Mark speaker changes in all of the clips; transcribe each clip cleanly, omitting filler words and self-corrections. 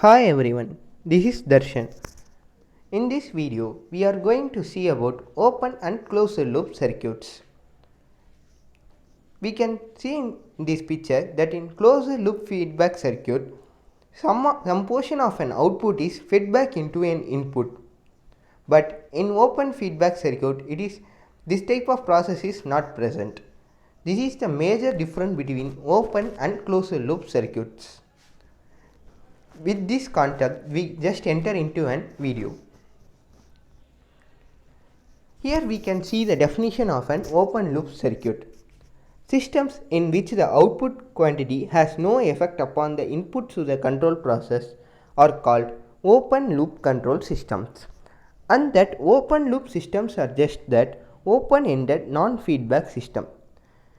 Speaker 1: Hi everyone, this is Darshan. In this video, we are going to see about open and closed loop circuits. We can see in this picture that in closed loop feedback circuit, some portion of an output is fed back into an input. But in open feedback circuit, this type of process is not present. This is the major difference between open and closed loop circuits. With this concept, we just enter into an video. Here we can see the definition of an open loop circuit. Systems in which the output quantity has no effect upon the input to the control process are called open loop control systems. And that open loop systems are just that open-ended non-feedback system.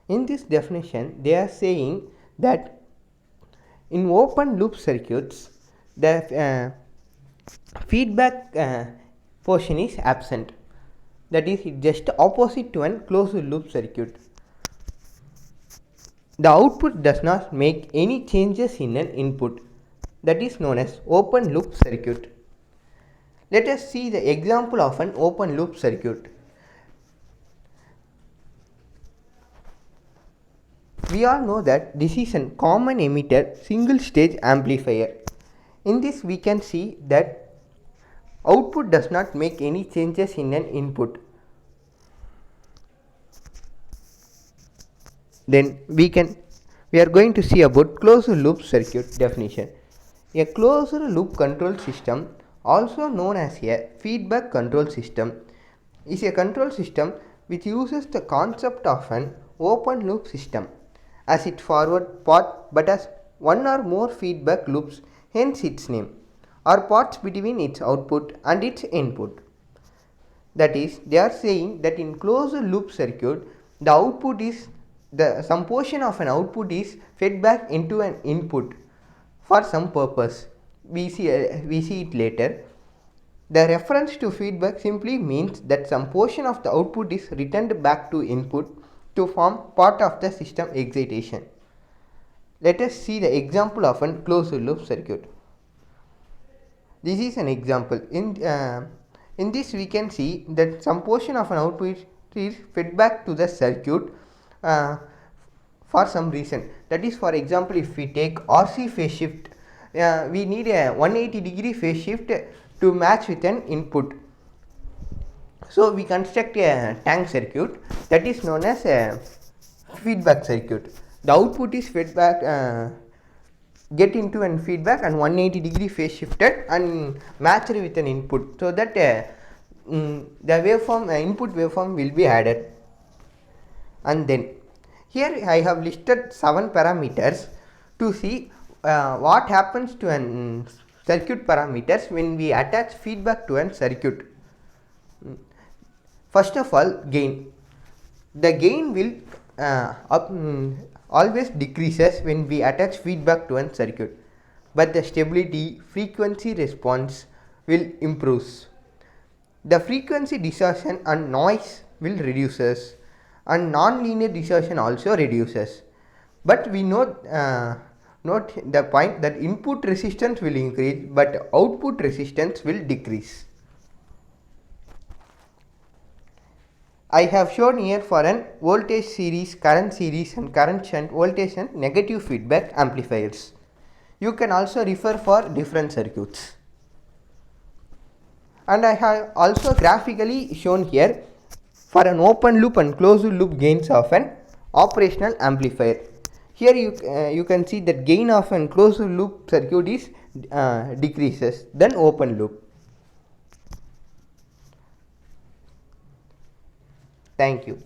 Speaker 1: In this definition, they are saying that in open loop circuits, the feedback portion is absent. That is just opposite to an closed loop circuit. The output does not make any changes in an input. That is known as open loop circuit. Let us see the example of an open loop circuit. We all know that this is a common emitter single stage amplifier. In this we can see that output does not make any changes in an input. Then we are going to see about closed loop circuit definition. A closed loop control system, also known as a feedback control system, is a control system which uses the concept of an open loop system as its forward path but has one or more feedback loops, hence its name, or paths between its output and its input. That is, they are saying that in closed loop circuit, the output is some portion of an output is fed back into an input for some purpose. We see it later. The reference to feedback simply means that some portion of the output is returned back to input to form part of the system excitation. Let us see the example of a closed loop circuit. This is an example. In this we can see that some portion of an output is fed back to the circuit for some reason. That is, for example, if we take RC phase shift, we need a 180 degree phase shift to match with an input. So we construct a tank circuit that is known as a feedback circuit. The output is fed back, get into an feedback and 180 degree phase shifted and matched with an input, so that the waveform input waveform will be added. And then here I have listed 7 parameters to see what happens to an circuit parameters when we attach feedback to an circuit. First of all, gain. The gain will always decreases when we attach feedback to an circuit, but the stability, frequency response will improve. The frequency distortion and noise will reduces, and non-linear distortion also reduces. But we note the point that input resistance will increase but output resistance will decrease. I have shown here for an voltage series, current series and current shunt, voltage and negative feedback amplifiers. You can also refer for different circuits. And I have also graphically shown here for an open loop and closed loop gains of an operational amplifier. Here you can see that gain of an closed loop circuit is decreases than open loop. Thank you.